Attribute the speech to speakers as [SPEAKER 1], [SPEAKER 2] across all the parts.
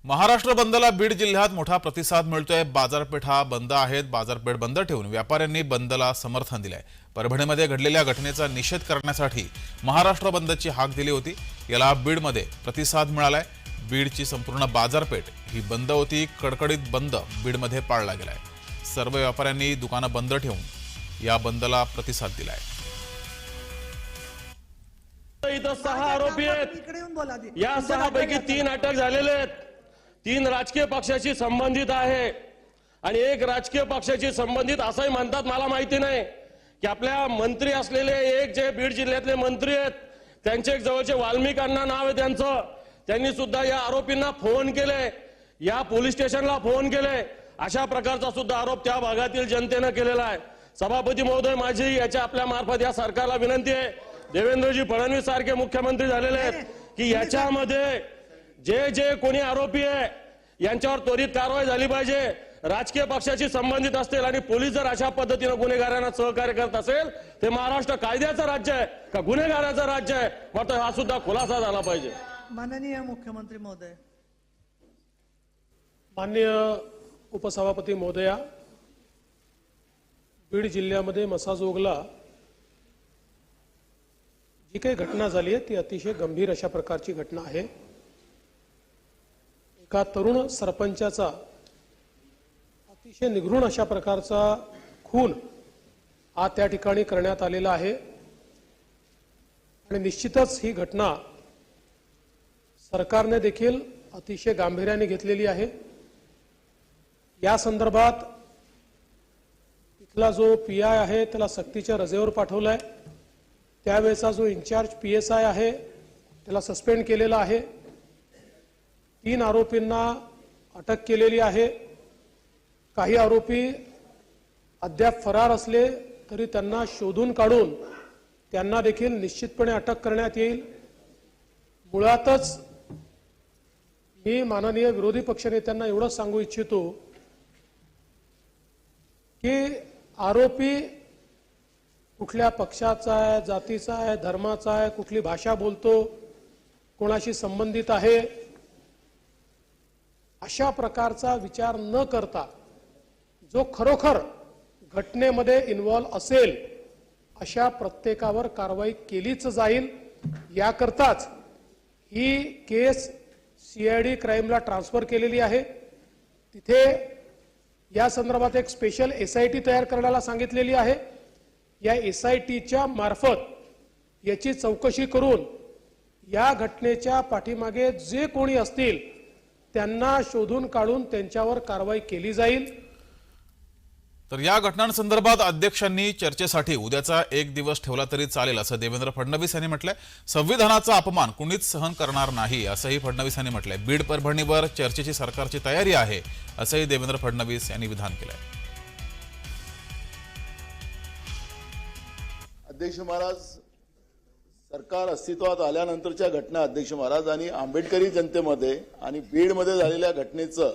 [SPEAKER 1] महाराष्ट्र बंदला बीड जिल्ह्यात मोठा प्रतिसाद मिळतोय। बाजारपेठा बंद आहेत। बाजारपेठ बंद ठेवून व्यापाऱ्यांनी बंदला समर्थन दिलंय। परभणीमध्ये घडलेल्या घटनेचा निषेध करण्यासाठी महाराष्ट्र बंदची हाक दिली होती। याला बीडमध्ये प्रतिसाद मिळालाय। बीडची संपूर्ण बाजारपेठ ही बंद होती। कडकडीत बंद बीडमध्ये पाळला गेलाय। सर्व व्यापाऱ्यांनी दुकानं बंद ठेवून या बंदला प्रतिसाद दिलाय।
[SPEAKER 2] इथं 6 आरोपी आहेत। या 6 पैकी 3 अटक झालेले आहेत। 3 राजकीय पक्षाशी संबंधित आहे आणि 1 राजकीय पक्षाशी संबंधित असंही म्हणतात। मला माहिती नाही की आपल्या मंत्री असलेले एक जे बीड जिल्ह्यातले मंत्री आहेत त्यांचे एक जवळचे वाल्मिक अण्णा नाव आहे त्यांचं, त्यांनी सुद्धा या आरोपींना फोन केले, या पोलीस स्टेशनला फोन केले। अशा प्रकारचा सुद्धा आरोप त्या भागातील जनतेने केलेला आहे। सभापती महोदय, माझी याच्या आपल्या मार्फत या सरकारला विनंती आहे, देवेंद्रजी फडणवीस सारखे मुख्यमंत्री झालेले आहेत की याच्यामध्ये जे जे कोणी आरोपी आहे यांच्यावर त्वरित कारवाई झाली पाहिजे। राजकीय पक्षाशी संबंधित असतील आणि पोलीस जर अशा पद्धतीने गुन्हेगारांना सहकार्य करत असेल ते महाराष्ट्र कायद्याचं राज्य आहे का गुन्हेगाराचं राज्य आहे, मात्र हा सुद्धा खुलासा झाला पाहिजे।
[SPEAKER 3] माननीय मुख्यमंत्री महोदय।
[SPEAKER 4] माननीय उपसभापती महोदया, बीड जिल्ह्यामध्ये मसाजोगला जी काही घटना झाली आहे ती अतिशय गंभीर अशा प्रकारची घटना आहे। एका तरुण सरपंचाचा अतिशय निगृण अशा प्रकारचा खून आज त्या ठिकाणी करण्यात आलेला आहे आणि निश्चितच ही घटना सरकारने देखील अतिशय गांभीर्याने घेतलेली आहे। या संदर्भात इथला जो पीआय आहे त्याला सक्तीच्या रजेवर पाठवलाय। त्यावेळेचा जो इन्चार्ज पीएसआय आहे त्याला सस्पेंड केलेला आहे। 3 आरोपींना अटक केलेली आहे। काही आरोपी अद्याप फरार असले तरी त्यांना शोधून काढून त्यांना देखील निश्चितपणे अटक करण्यात येईल। मुळातच मी माननीय विरोधी पक्षनेत्यांना एवढंच सांगू इच्छितो की आरोपी कुठल्या पक्षाचा आहे, जातीचा आहे, धर्माचा आहे, कुठली भाषा बोलतो, कोणाशी संबंधित आहे, अशा प्रकारचा विचार न करता जो खरोखर घटनेमध्ये इन्व्हॉल्व असेल अशा प्रत्येकावर कारवाई केलीच जाईल। याकरताच ही केस सीआयडी क्राईमला ट्रान्सफर केलेली आहे। तिथे या संदर्भात एक स्पेशल एसआयटी तयार करायला सांगितलेली आहे। या एसआयटीच्या मार्फत याची चौकशी करून या घटनेच्या पाठीमागे जे कोणी असतील त्यांना शोधून काढून त्यांच्यावर कारवाई केली जाईल।
[SPEAKER 1] तर या घटनांसंदर्भात अध्यक्षांनी चर्चेसाठी उद्याचा 1 दिवस ठेवला तरी चालेल असं देवेंद्र फडणवीस यांनी म्हटलंय। संविधानाचा अपमान कुणीच सहन करणार नाही असंही फडणवीस यांनी म्हटलंय। बीड परभणीवर चर्चेची सरकारची तयारी आहे असंही देवेंद्र फडणवीस यांनी विधान केलंय।
[SPEAKER 5] अध्यक्ष महाराज, सरकार अस्तित्वात आल्यानंतरच्या घटना अध्यक्ष महाराज आणि आंबेडकरी जनतेमध्ये आणि बीडमध्ये झालेल्या घटनेचं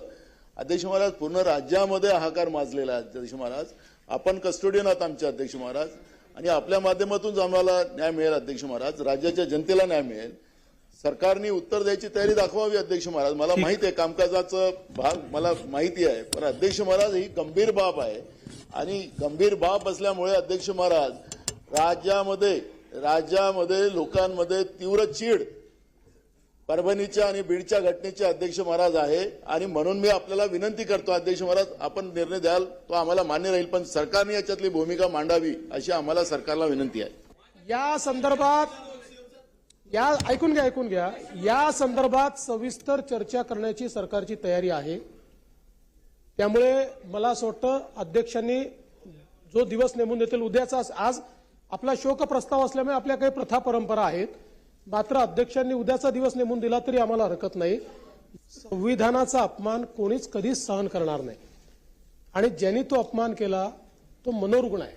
[SPEAKER 5] अध्यक्ष महाराज पूर्ण राज्यामध्ये हाहाकार माजलेला आहे। अध्यक्ष महाराज, आपण कस्टोडियन आहात आमचे अध्यक्ष महाराज आणि आपल्या माध्यमातून आम्हाला न्याय मिळेल अध्यक्ष महाराज, राज्याच्या जनतेला न्याय मिळेल। सरकारने उत्तर द्यायची तयारी दाखवावी अध्यक्ष महाराज। मला माहिती आहे कामकाजाचा भाग मला माहिती आहे, पण अध्यक्ष महाराज ही गंभीर बाब आहे आणि गंभीर बाब असल्यामुळे अध्यक्ष महाराज राज्यामध्ये लोकांमध्ये तीव्र चीड परभणीच्या आणि बीडच्या घटनेचे अध्यक्ष महाराज आहे आणि म्हणून मी आपल्याला विनंती करतो अध्यक्ष महाराज, आपण निर्णय द्याल तो आम्हाला मान्य राहील, पण सरकारने याच्यातली भूमिका मांडावी अशी आम्हाला सरकारला विनंती आहे।
[SPEAKER 4] या संदर्भात ऐकून घ्या या संदर्भात सविस्तर चर्चा करण्याची सरकारची तयारी आहे। त्यामुळे मला असं वाटतं अध्यक्षांनी जो दिवस नेमून देतील उद्याचा, आज आपला शोक प्रस्ताव असल्यामुळे आपल्या काही प्रथा परंपरा आहेत, मात्र अध्यक्षांनी उद्याचा दिवस नेमून दिला तरी आम्हाला हरकत नाही। संविधानाचा अपमान कोणीच कधीच सहन करणार नाही आणि ज्यांनी तो अपमान केला तो मनोरुग्ण आहे।